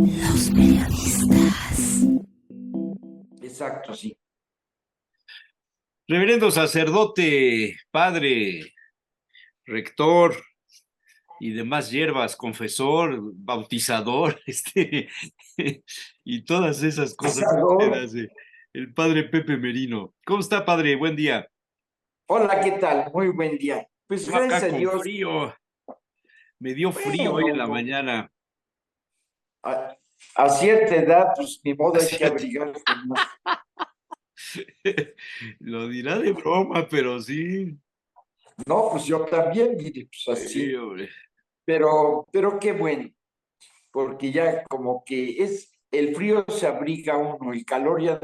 Los periodistas. Exacto, sí. Reverendo sacerdote, padre, rector y demás hierbas, confesor, bautizador, y todas esas cosas que usted Salud. hace. El padre Pepe Merino. ¿Cómo está, padre? Buen día. Hola, ¿qué tal? Muy buen día. Pues Yo gracias acá a con Dios. frío. Me dio frío hoy en Bueno, la mañana. a, a cierta edad, pues ni modo hay que Así- abrigarse más. Lo dirá de broma, pero sí. No, pues yo también, mire, pues Sí, así. hombre. Pero qué bueno, porque ya como que el frío se abriga uno, el calor ya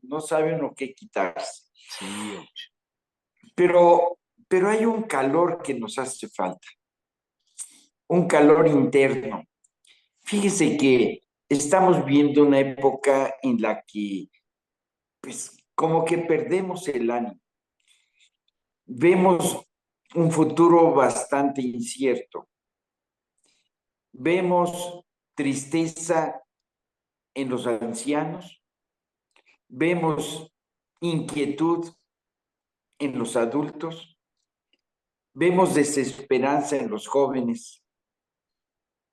no sabe uno qué quitarse. Sí, hombre. Pero hay un calor que nos hace falta, un calor interno. Fíjese que estamos viendo una época en la que, pues, como que perdemos el ánimo. Vemos un futuro bastante incierto. Vemos tristeza en los ancianos, vemos inquietud en los adultos, vemos desesperanza en los jóvenes,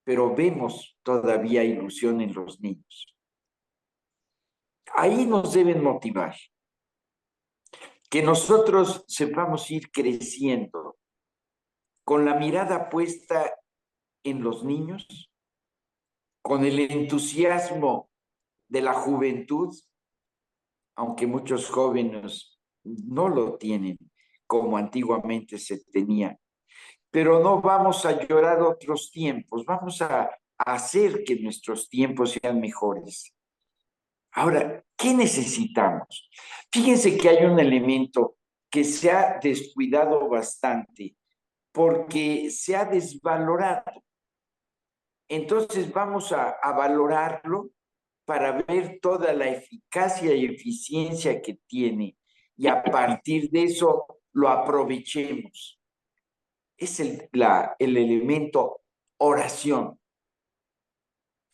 pero vemos todavía ilusión en los niños. Ahí nos deben motivar, que nosotros sepamos ir creciendo con la mirada puesta en los niños, con el entusiasmo de la juventud, aunque muchos jóvenes no lo tienen como antiguamente se tenía. Pero no vamos a llorar otros tiempos, vamos a hacer que nuestros tiempos sean mejores. Ahora, ¿qué necesitamos? Fíjense que hay un elemento que se ha descuidado bastante porque se ha desvalorado. Entonces vamos a valorarlo para ver toda la eficacia y eficiencia que tiene y a partir de eso lo aprovechemos. Es el elemento oración.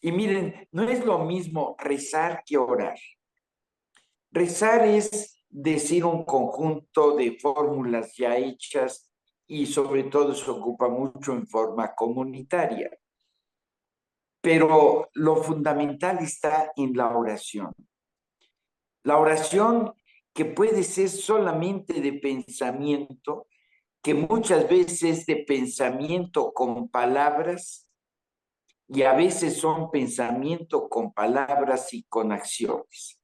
Y miren, no es lo mismo rezar que orar. Rezar es decir un conjunto de fórmulas ya hechas y sobre todo se ocupa mucho en forma comunitaria. Pero lo fundamental está en la oración. La oración que puede ser solamente de pensamiento, que muchas veces de pensamiento con palabras y a veces son pensamiento con palabras y con acciones.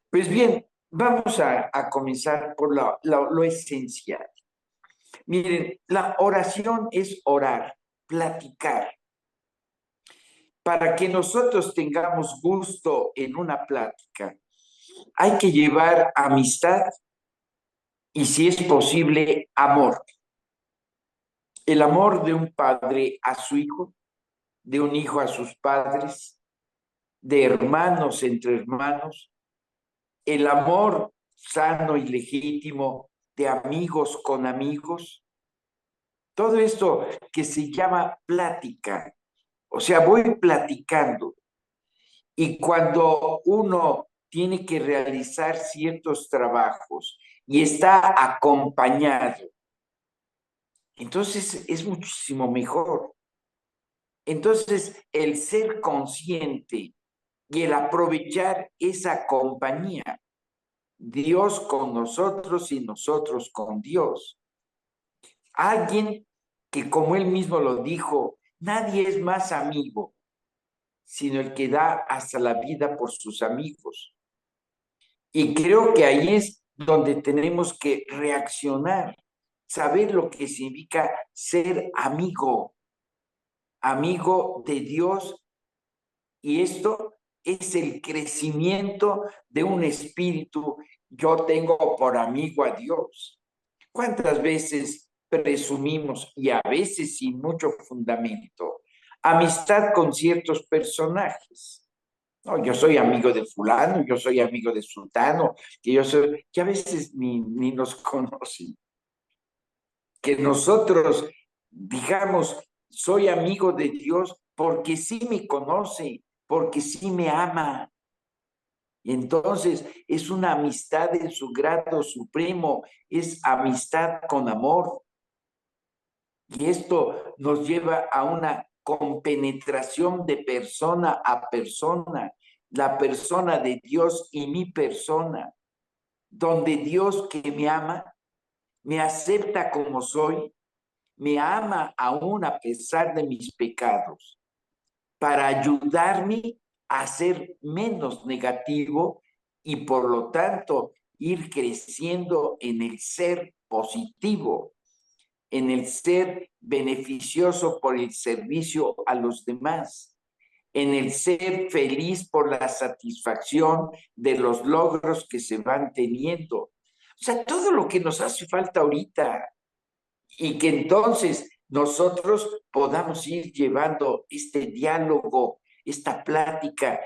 Pues bien, vamos a comenzar por lo esencial. Miren, la oración es orar, platicar. Para que nosotros tengamos gusto en una plática, hay que llevar amistad y, si es posible, amor. El amor de un padre a su hijo, de un hijo a sus padres, de hermanos entre hermanos, el amor sano y legítimo de amigos con amigos. Todo esto que se llama plática. O sea, voy platicando. Y cuando uno tiene que realizar ciertos trabajos y está acompañado, entonces es muchísimo mejor. Entonces, el ser consciente y el aprovechar esa compañía, Dios con nosotros y nosotros con Dios. Alguien que, como él mismo lo dijo, nadie es más amigo, sino el que da hasta la vida por sus amigos. Y creo que ahí es donde tenemos que reaccionar, saber lo que significa ser amigo, amigo de Dios. Y esto es el crecimiento de un espíritu. Yo tengo por amigo a Dios. ¿Cuántas veces presumimos, y a veces sin mucho fundamento, amistad con ciertos personajes? No, yo soy amigo de fulano, yo soy amigo de sultano, que a veces ni nos conocen. Que nosotros digamos, soy amigo de Dios porque sí me conoce, porque sí me ama. Y entonces es una amistad en su grado supremo, es amistad con amor. Y esto nos lleva a una compenetración de persona a persona, la persona de Dios y mi persona, donde Dios que me acepta como soy, me ama aún a pesar de mis pecados, para ayudarme a ser menos negativo y por lo tanto ir creciendo en el ser positivo, en el ser beneficioso por el servicio a los demás, en el ser feliz por la satisfacción de los logros que se van teniendo. O sea, todo lo que nos hace falta ahorita, y que entonces nosotros podamos ir llevando este diálogo, esta plática,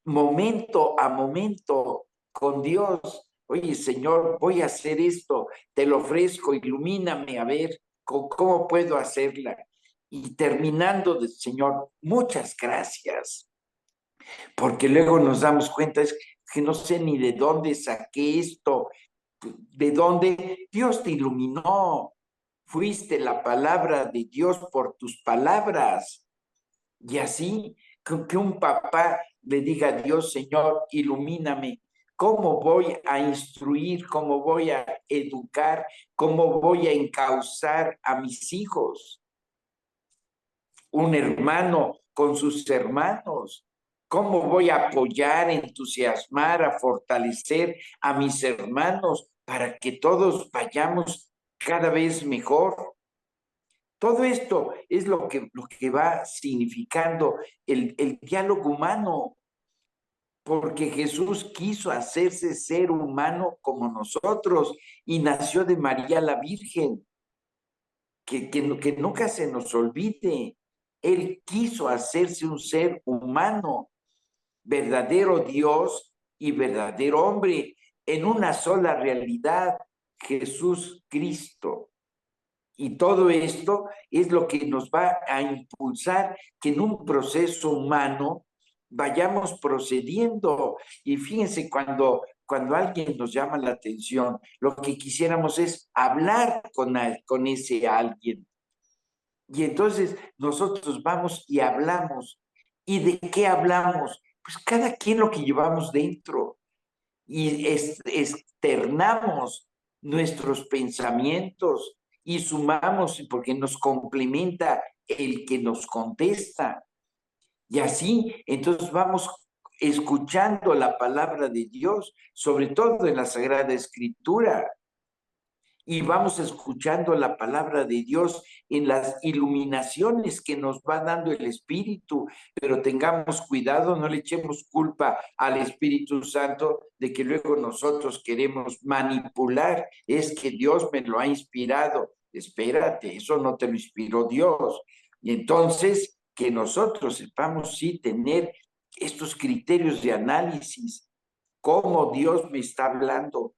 momento a momento con Dios. Oye, Señor, voy a hacer esto, te lo ofrezco, ilumíname a ver cómo puedo hacerla. Y terminando, Señor, muchas gracias, porque luego nos damos cuenta, es que no sé ni de dónde saqué esto, de dónde Dios te iluminó. Fuiste la palabra de Dios por tus palabras. Y así, que un papá le diga a Dios, Señor, ilumíname. ¿Cómo voy a instruir? ¿Cómo voy a educar? ¿Cómo voy a encauzar a mis hijos? Un hermano con sus hermanos. ¿Cómo voy a apoyar, entusiasmar, a fortalecer a mis hermanos para que todos vayamos cada vez mejor? Todo esto es lo que va significando el diálogo humano, porque Jesús quiso hacerse ser humano como nosotros y nació de María la Virgen, que nunca se nos olvide. Él quiso hacerse un ser humano, verdadero Dios y verdadero hombre, en una sola realidad, Jesús Cristo. Y todo esto es lo que nos va a impulsar que en un proceso humano vayamos procediendo. Y fíjense, cuando alguien nos llama la atención, lo que quisiéramos es hablar con ese alguien. Y entonces nosotros vamos y hablamos. ¿Y de qué hablamos? Pues cada quien lo que llevamos dentro. Y externamos nuestros pensamientos y sumamos porque nos complementa el que nos contesta. Y así, entonces vamos escuchando la palabra de Dios, sobre todo en la Sagrada Escritura, y vamos escuchando la palabra de Dios en las iluminaciones que nos va dando el Espíritu, pero tengamos cuidado, no le echemos culpa al Espíritu Santo de que luego nosotros queremos manipular, es que Dios me lo ha inspirado. Espérate, eso no te lo inspiró Dios. Y entonces, que nosotros sepamos sí tener estos criterios de análisis, cómo Dios me está hablando.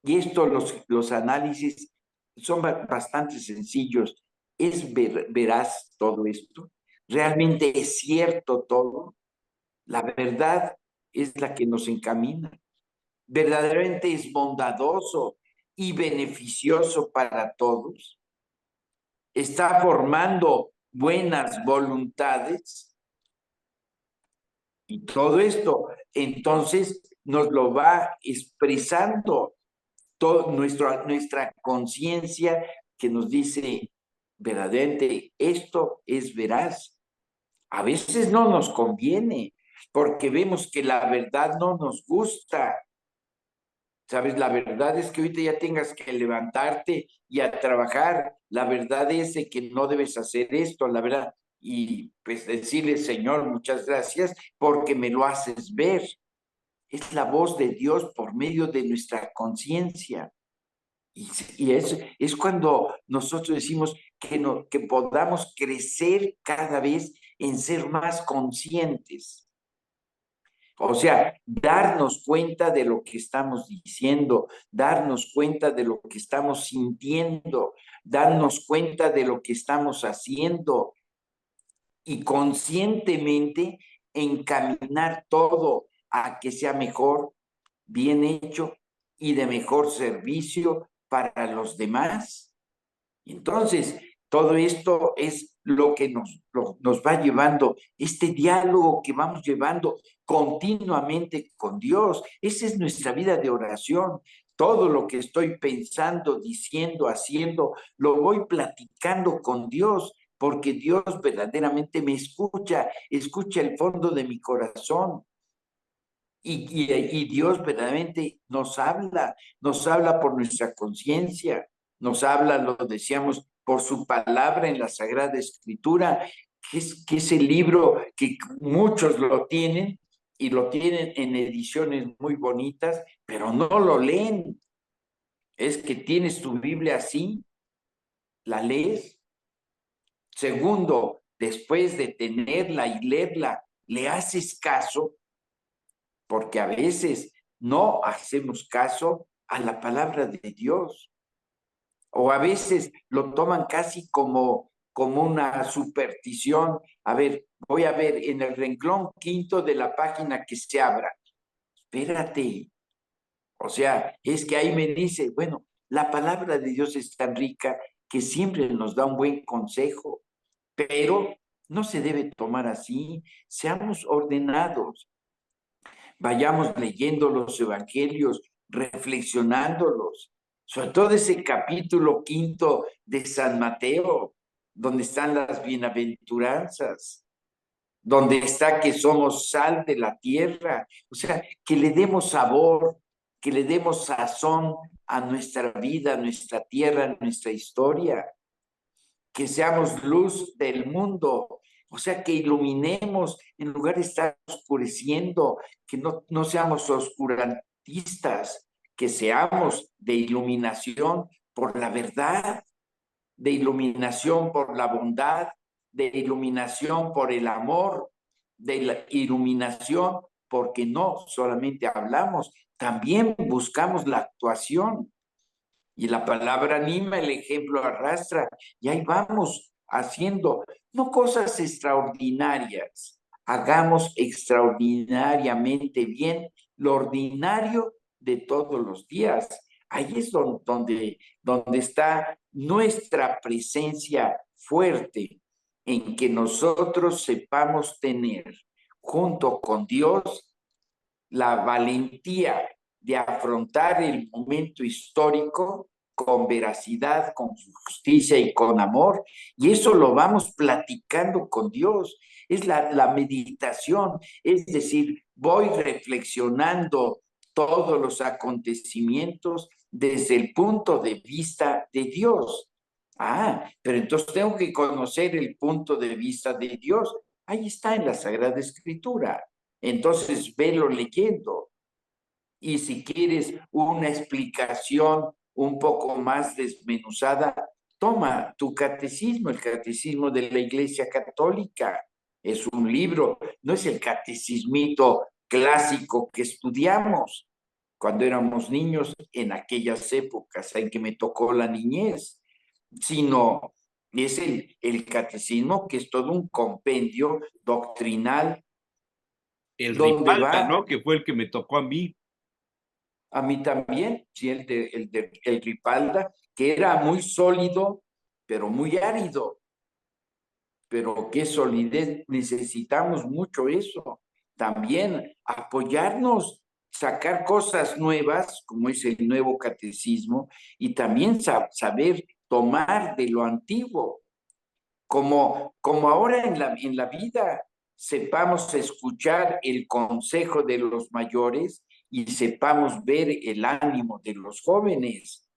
Y esto, los análisis son bastante sencillos. ¿Es veraz todo esto? ¿Realmente es cierto todo? La verdad es la que nos encamina. ¿Verdaderamente es bondadoso y beneficioso para todos? ¿Está formando buenas voluntades? Y todo esto, entonces, nos lo va expresando nuestra conciencia que nos dice verdaderamente esto es veraz. A veces no nos conviene porque vemos que la verdad no nos gusta. Sabes, la verdad es que ahorita ya tengas que levantarte y a trabajar. La verdad es de que no debes hacer esto, la verdad. Y pues decirle, Señor, muchas gracias porque me lo haces ver. Es la voz de Dios por medio de nuestra conciencia. Y es cuando nosotros decimos que podamos crecer cada vez en ser más conscientes. O sea, darnos cuenta de lo que estamos diciendo, darnos cuenta de lo que estamos sintiendo, darnos cuenta de lo que estamos haciendo. y conscientemente encaminar todo a que sea mejor, bien hecho y de mejor servicio para los demás. Entonces, todo esto es lo que nos va llevando, este diálogo que vamos llevando continuamente con Dios. Esa es nuestra vida de oración. Todo lo que estoy pensando, diciendo, haciendo, lo voy platicando con Dios, porque Dios verdaderamente me escucha, escucha el fondo de mi corazón. Y Dios verdaderamente nos habla por nuestra conciencia, nos habla, lo decíamos, por su palabra en la Sagrada Escritura, que es el libro que muchos lo tienen y lo tienen en ediciones muy bonitas, pero no lo leen. Es que tienes tu Biblia así, la lees. Segundo, después de tenerla y leerla, le haces caso, porque a veces no hacemos caso a la palabra de Dios, o a veces lo toman casi como una superstición. A ver, voy a ver en el renglón quinto de la página que se abra. Espérate, o sea, es que ahí me dice, bueno, la palabra de Dios es tan rica que siempre nos da un buen consejo, pero no se debe tomar así. Seamos ordenados, vayamos leyendo los evangelios, reflexionándolos, sobre todo ese capítulo quinto de San Mateo, donde están las bienaventuranzas, donde está que somos sal de la tierra, o sea, que le demos sabor, que le demos sazón a nuestra vida, a nuestra tierra, a nuestra historia, que seamos luz del mundo, o sea, que iluminemos en lugar de estar oscureciendo, que no seamos oscurantistas, que seamos de iluminación por la verdad, de iluminación por la bondad, de iluminación por el amor, de la iluminación porque no solamente hablamos, también buscamos la actuación. Y la palabra anima, el ejemplo arrastra, y ahí vamos haciendo, no cosas extraordinarias, hagamos extraordinariamente bien lo ordinario de todos los días. Ahí es donde está nuestra presencia fuerte, en que nosotros sepamos tener junto con Dios la valentía de afrontar el momento histórico con veracidad, con justicia y con amor. Y eso lo vamos platicando con Dios. Es la meditación, es decir, voy reflexionando todos los acontecimientos desde el punto de vista de Dios. Ah, pero entonces tengo que conocer el punto de vista de Dios. Ahí está en la Sagrada Escritura. Entonces, velo leyendo. Y si quieres una explicación un poco más desmenuzada, toma tu catecismo, el catecismo de la Iglesia Católica. Es un libro, no es el catecismito clásico que estudiamos cuando éramos niños en aquellas épocas en que me tocó la niñez, sino es el catecismo que es todo un compendio doctrinal El donde Ripalda, va. ¿no? Que fue el que me tocó a mí. A mí también, sí, el Ripalda, que era muy sólido, pero muy árido. Pero qué solidez, necesitamos mucho eso. También apoyarnos, sacar cosas nuevas, como es el nuevo catecismo, y también saber tomar de lo antiguo, como ahora en la vida sepamos escuchar el consejo de los mayores y sepamos ver el ánimo de los jóvenes.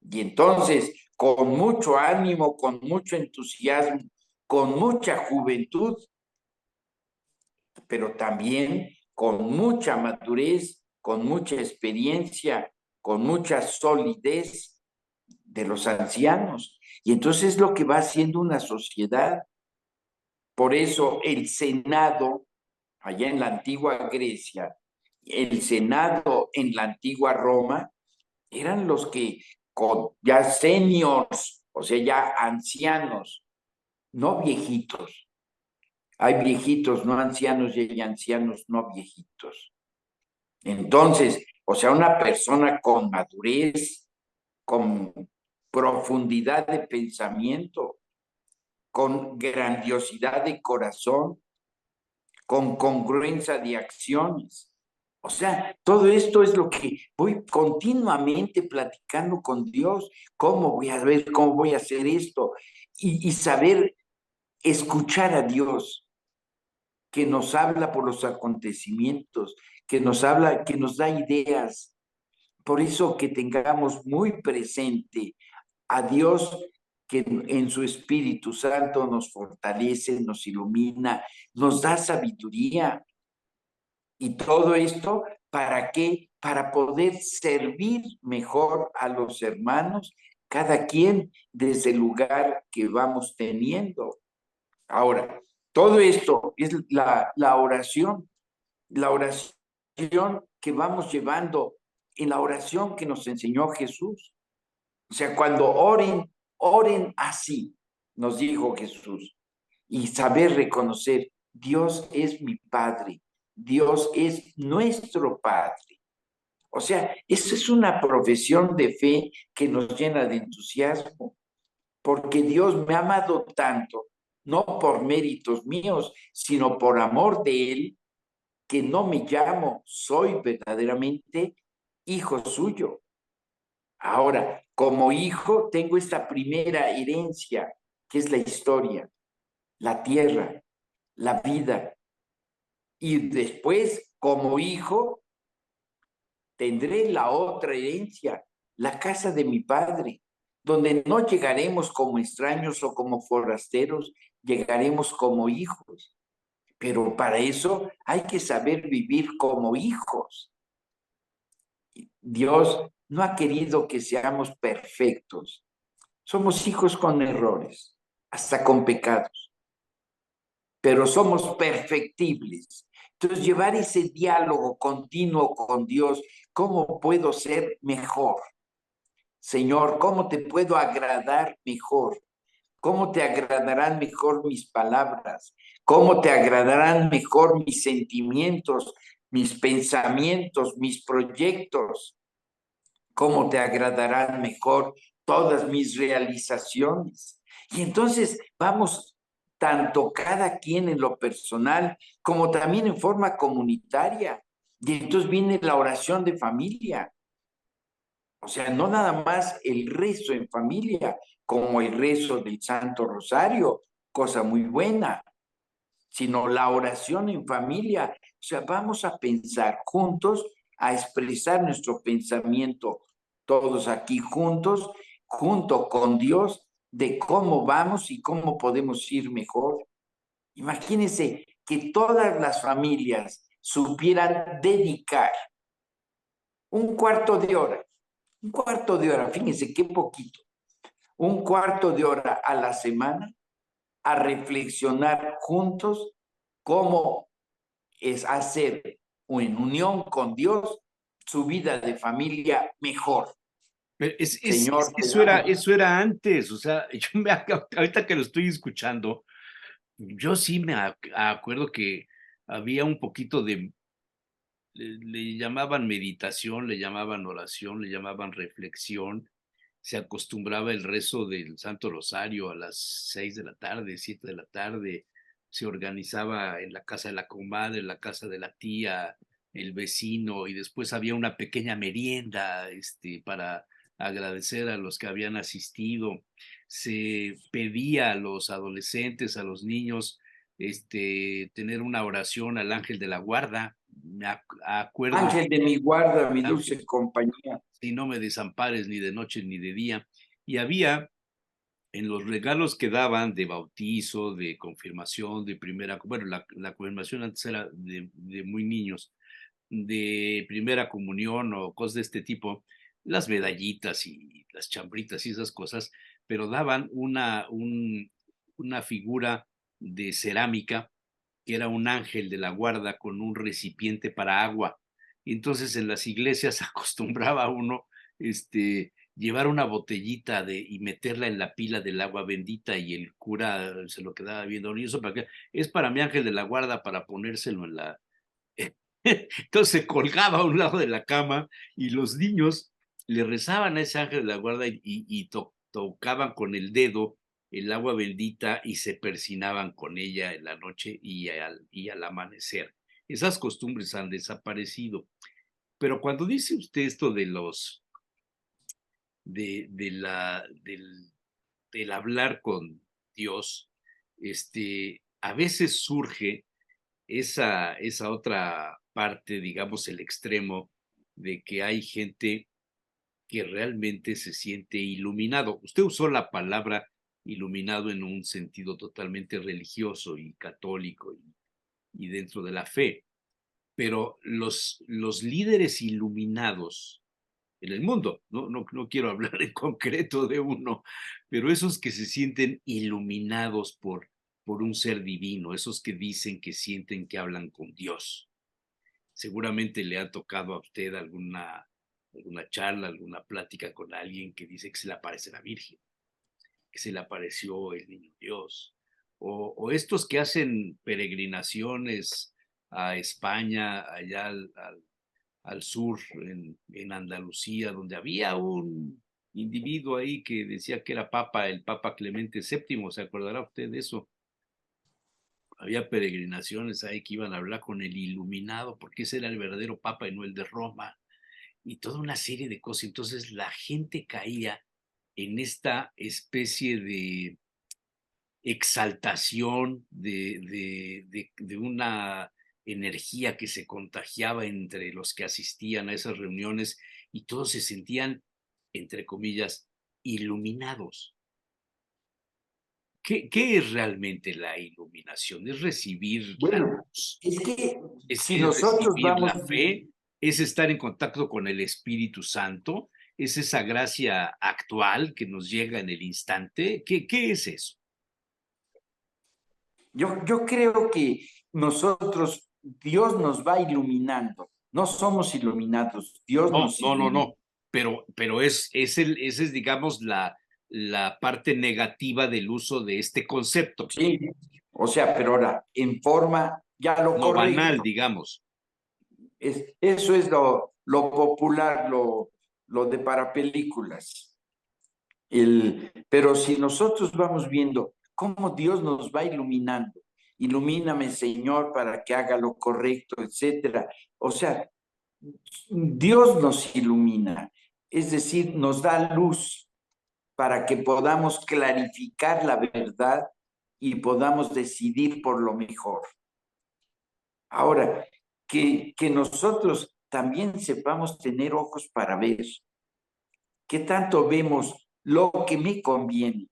Y entonces, con mucho ánimo, con mucho entusiasmo, con mucha juventud, pero también con mucha madurez, con mucha experiencia, con mucha solidez de los ancianos. Y entonces es lo que va haciendo una sociedad. Por eso el Senado, allá en la antigua Grecia, el Senado en la antigua Roma, eran los que ya seniors, o sea, ya ancianos, no viejitos, Hay viejitos, no ancianos, y hay ancianos, no viejitos. Entonces, o sea, una persona con madurez, con profundidad de pensamiento, con grandiosidad de corazón, con congruencia de acciones. O sea, todo esto es lo que voy continuamente platicando con Dios. ¿Cómo voy a ver, cómo voy a hacer esto? Y saber escuchar a Dios, que nos habla por los acontecimientos, que nos habla, que nos da ideas. Por eso que tengamos muy presente a Dios, que en su Espíritu Santo nos fortalece, nos ilumina, nos da sabiduría. Y todo esto, ¿para qué? Para poder servir mejor a los hermanos, cada quien desde el lugar que vamos teniendo. Ahora, todo esto es la oración que vamos llevando en la oración que nos enseñó Jesús. O sea, cuando oren, oren así, nos dijo Jesús. Y saber reconocer, Dios es mi Padre, Dios es nuestro Padre. O sea, eso es una profesión de fe que nos llena de entusiasmo, porque Dios me ha amado tanto, no por méritos míos, sino por amor de Él, que no me llamo, soy verdaderamente hijo suyo. Ahora, como hijo, tengo esta primera herencia, que es la historia, la tierra, la vida. Y después, como hijo, tendré la otra herencia, la casa de mi padre, donde no llegaremos como extraños o como forasteros, llegaremos como hijos. Pero para eso hay que saber vivir como hijos. Dios no ha querido que seamos perfectos. Somos hijos con errores, hasta con pecados, pero somos perfectibles. Entonces, llevar ese diálogo continuo con Dios, ¿cómo puedo ser mejor? Señor, ¿cómo te puedo agradar mejor? ¿Cómo te agradarán mejor mis palabras? ¿Cómo te agradarán mejor mis sentimientos, mis pensamientos, mis proyectos? ¿Cómo te agradarán mejor todas mis realizaciones? Y entonces vamos tanto cada quien en lo personal como también en forma comunitaria. Y entonces viene la oración de familia. O sea, no nada más el rezo en familia, como el rezo del Santo Rosario, cosa muy buena, sino la oración en familia. O sea, vamos a pensar juntos, a expresar nuestro pensamiento, todos aquí juntos, junto con Dios, de cómo vamos y cómo podemos ir mejor. Imagínense que todas las familias supieran dedicar un cuarto de hora, fíjense qué poquito, un cuarto de hora a la semana a reflexionar juntos cómo es hacer en unión con Dios su vida de familia mejor. Es Señor, que te damos. eso era antes, o sea, ahorita que lo estoy escuchando, yo sí acuerdo que había un poquito de, le llamaban meditación, le llamaban oración, le llamaban reflexión, se acostumbraba el rezo del Santo Rosario a las 6 de la tarde, 7 de la tarde, se organizaba en la casa de la comadre, en la casa de la tía, el vecino, y después había una pequeña merienda, para agradecer a los que habían asistido. Se pedía a los adolescentes, a los niños, tener una oración al ángel de la guarda. Acuerdo, Ángel de mi guarda, mi ángel, dulce compañía. si no me desampares ni de noche ni de día. Y había en los regalos que daban de bautizo, de confirmación, de primera, bueno, la confirmación antes era de muy niños, de primera comunión o cosas de este tipo, las medallitas y las chambritas y esas cosas, pero daban una figura de cerámica que era un ángel de la guarda con un recipiente para agua. Y entonces en las iglesias acostumbraba uno, este, llevar una botellita y meterla en la pila del agua bendita y el cura se lo quedaba viendo. ¿Y eso para qué? Es para mi ángel de la guarda, para ponérselo en la... Entonces se colgaba a un lado de la cama y los niños le rezaban a ese ángel de la guarda tocaban con el dedo el agua bendita y se persinaban con ella en la noche y al amanecer. Esas costumbres han desaparecido. Pero cuando dice usted esto de los del hablar con Dios, a veces surge esa otra parte, digamos, el extremo de que hay gente que realmente se siente iluminado. Usted usó la palabra iluminado en un sentido totalmente religioso y católico y dentro de la fe, pero los líderes iluminados en el mundo, no quiero hablar en concreto de uno, pero esos que se sienten iluminados por un ser divino, esos que dicen que sienten que hablan con Dios. Seguramente le ha tocado a usted alguna charla, alguna plática con alguien que dice que se le aparece la Virgen, que se le apareció el Niño Dios, o estos que hacen peregrinaciones a España, allá al sur, en Andalucía, donde había un individuo ahí que decía que era papa, el Papa Clemente VII, ¿se acordará usted de eso? Había peregrinaciones ahí que iban a hablar con el iluminado, porque ese era el verdadero papa y no el de Roma, y toda una serie de cosas. Entonces la gente caía en esta especie de exaltación, de una energía que se contagiaba entre los que asistían a esas reuniones y todos se sentían, entre comillas, iluminados. ¿Qué es realmente la iluminación? ¿Es recibir la Bueno, luz? es que ¿Es si nosotros recibir vamos, la fe? ¿Es estar en contacto con el Espíritu Santo? ¿Es esa gracia actual que nos llega en el instante? ¿Qué es eso? yo creo que nosotros, Dios nos va iluminando. No somos iluminados, Dios nos ilumina. No. Pero esa es, digamos, la parte negativa del uso de este concepto, Sí, o sea, pero ahora, en forma, ya lo no banal, correcto. digamos. Eso es lo popular, lo de para películas. Pero si nosotros vamos viendo cómo Dios nos va iluminando, ilumíname, Señor, para que haga lo correcto, etcétera. O sea, Dios nos ilumina, es decir, nos da luz para que podamos clarificar la verdad y podamos decidir por lo mejor. Ahora, que nosotros también sepamos tener ojos para ver. ¿Qué tanto vemos lo que me conviene?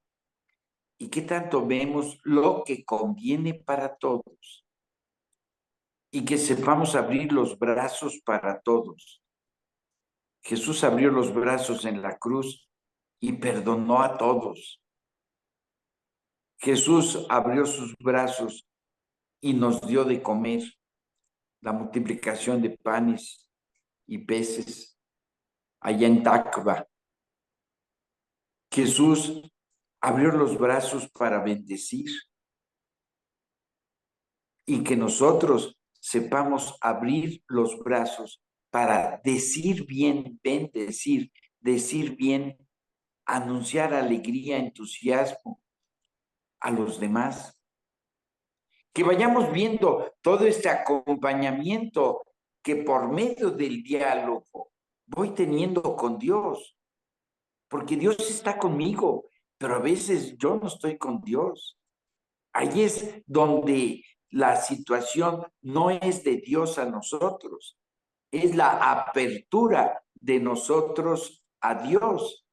¿Y qué tanto vemos lo que conviene para todos? Y que sepamos abrir los brazos para todos. Jesús abrió los brazos en la cruz y perdonó a todos. Jesús abrió sus brazos y nos dio de comer la multiplicación de panes y peces allá en Tacba. Jesús abrió los brazos para bendecir y que nosotros sepamos abrir los brazos para decir bien, bendecir, decir bien, anunciar alegría, entusiasmo a los demás. Que vayamos viendo todo este acompañamiento que por medio del diálogo voy teniendo con Dios, porque Dios está conmigo, pero a veces yo no estoy con Dios. Ahí es donde la situación no es de Dios a nosotros, es la apertura de nosotros a Dios.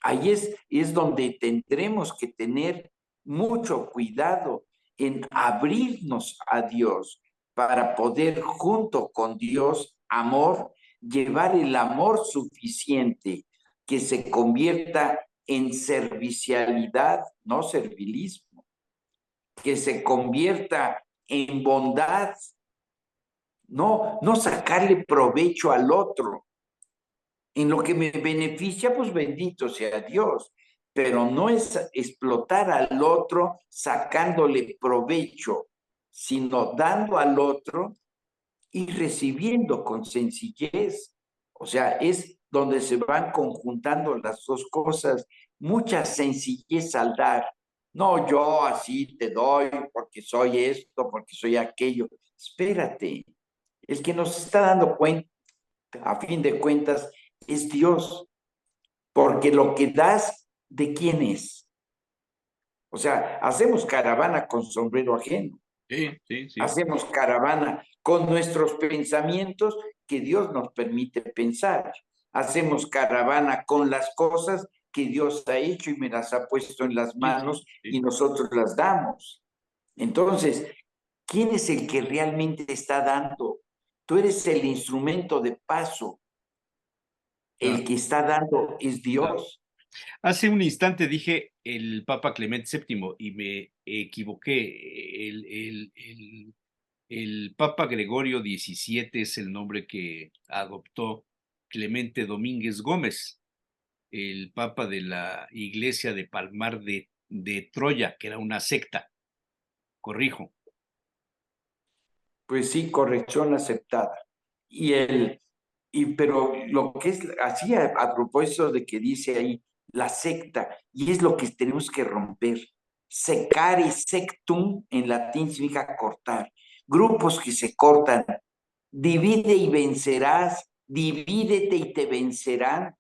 Ahí es donde tendremos que tener mucho cuidado en abrirnos a Dios para poder junto con Dios, amor, llevar el amor suficiente que se convierta en servicialidad, no servilismo, que se convierta en bondad, no sacarle provecho al otro, En lo que me beneficia, pues bendito sea Dios, pero no es explotar al otro sacándole provecho, sino dando al otro y recibiendo con sencillez. O sea, es donde se van conjuntando las dos cosas, mucha sencillez al dar. No, yo así te doy porque soy esto, porque soy aquello. Espérate, el que nos está dando cuenta, a fin de cuentas, es Dios, porque lo que das, ¿de quién es? O sea, hacemos caravana con sombrero ajeno. Sí, sí, sí. Hacemos caravana con nuestros pensamientos que Dios nos permite pensar. Hacemos caravana con las cosas que Dios ha hecho y me las ha puesto en las Sí, manos sí, y sí. nosotros las damos. Entonces, ¿quién es el que realmente está dando? Tú eres el instrumento de paso. Claro, El que está dando es claro. Dios. Hace un instante dije el Papa Clemente VII y me equivoqué. El Papa Gregorio XVII es el nombre que adoptó Clemente Domínguez Gómez, el Papa de la Iglesia de Palmar de Troya, que era una secta, corrijo. Pues sí, corrección aceptada. Pero lo que es así a propósito de que dice ahí la secta, y es lo que tenemos que romper. Secare sectum en latín significa cortar. Grupos que se cortan. Divide y vencerás, divídete y te vencerán.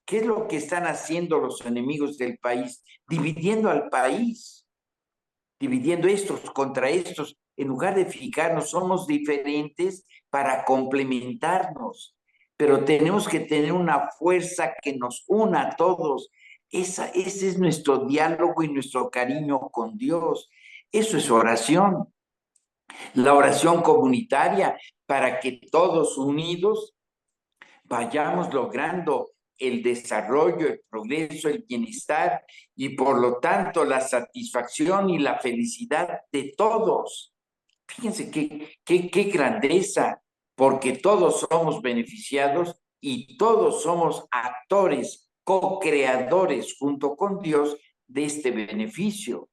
¿Qué es lo que están haciendo los enemigos del país? Dividiendo al país, dividiendo estos contra estos, en lugar de fijarnos, somos diferentes para complementarnos, pero tenemos que tener una fuerza que nos una a todos. Ese es nuestro diálogo y nuestro cariño con Dios. Eso es oración, la oración comunitaria, para que todos unidos vayamos logrando el desarrollo, el progreso, el bienestar y por lo tanto la satisfacción y la felicidad de todos. Fíjense qué grandeza, porque todos somos beneficiados y todos somos actores, co-creadores junto con Dios de este beneficio.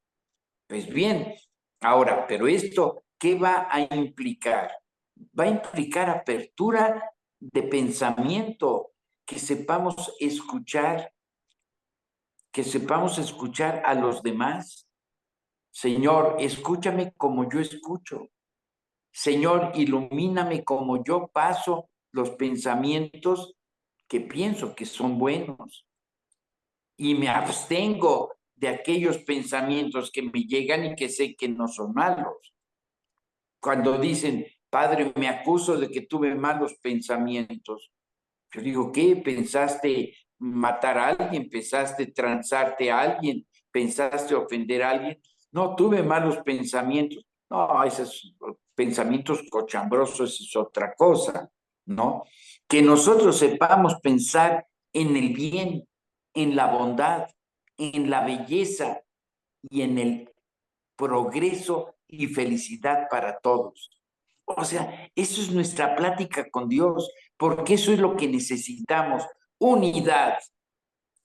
Pues bien, ahora, pero esto, ¿qué va a implicar? Va a implicar apertura de pensamiento, que sepamos escuchar a los demás. Señor, escúchame como yo escucho. Señor, ilumíname como yo paso los pensamientos que pienso que son buenos y me abstengo de aquellos pensamientos que me llegan y que sé que no son malos. Cuando dicen, Padre, me acuso de que tuve malos pensamientos, yo digo, ¿qué? ¿Pensaste matar a alguien? ¿Pensaste transarte a alguien? ¿Pensaste ofender a alguien? No, tuve malos pensamientos. No, esos pensamientos cochambrosos es otra cosa, ¿no? Que nosotros sepamos pensar en el bien, en la bondad, en la belleza y en el progreso y felicidad para todos. O sea, eso es nuestra plática con Dios, porque eso es lo que necesitamos, unidad,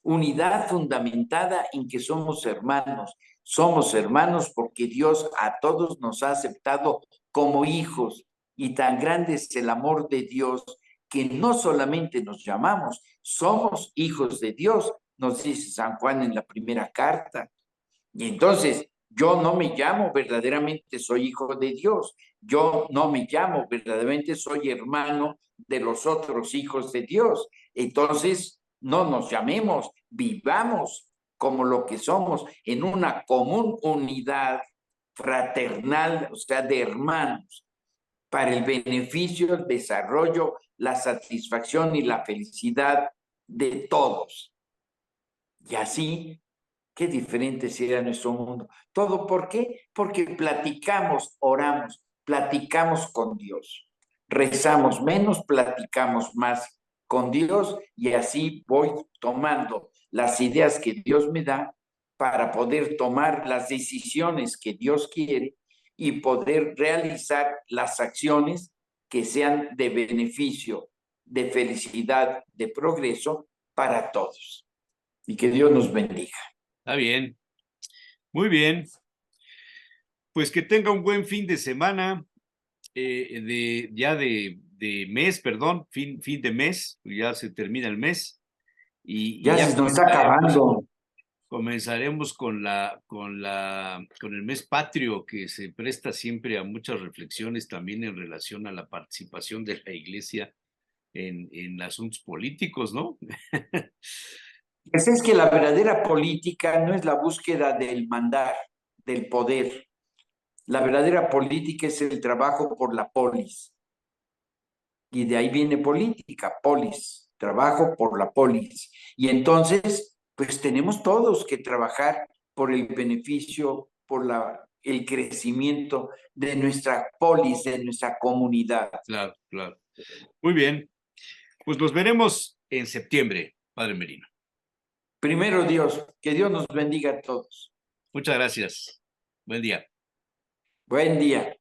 unidad fundamentada en que somos hermanos. Somos hermanos porque Dios a todos nos ha aceptado como hijos y tan grande es el amor de Dios que no solamente nos llamamos, somos hijos de Dios, nos dice San Juan en la primera carta. Y entonces, yo no me llamo verdaderamente soy hijo de Dios, yo no me llamo verdaderamente soy hermano de los otros hijos de Dios. Entonces, no nos llamemos, vivamos como lo que somos en una común unidad fraternal, o sea, de hermanos, para el beneficio, el desarrollo, la satisfacción y la felicidad de todos. Y así qué diferente sería nuestro mundo. ¿Todo por qué? Porque platicamos, oramos, platicamos con Dios. Rezamos menos, platicamos más con Dios y así voy tomando las ideas que Dios me da para poder tomar las decisiones que Dios quiere y poder realizar las acciones que sean de beneficio de felicidad, de progreso para todos. Y que Dios nos bendiga. Está bien. Muy bien. Pues que tenga un buen fin de semana, de mes, perdón, fin de mes, ya se termina el mes. Y Ya ya se nos está acabando. comenzaremos con el mes patrio, que se presta siempre a muchas reflexiones también en relación a la participación de la Iglesia en asuntos políticos, ¿no? Pues es que la verdadera política no es la búsqueda del mandar, del poder. La verdadera política es el trabajo por la polis. Y de ahí viene política, polis, trabajo por la polis. Y entonces, pues tenemos todos que trabajar por el beneficio, por el crecimiento de nuestra polis, de nuestra comunidad. Claro, claro. Muy bien. Pues nos veremos en septiembre, Padre Merino. Primero Dios, que Dios nos bendiga a todos. Muchas gracias. Buen día. Buen día.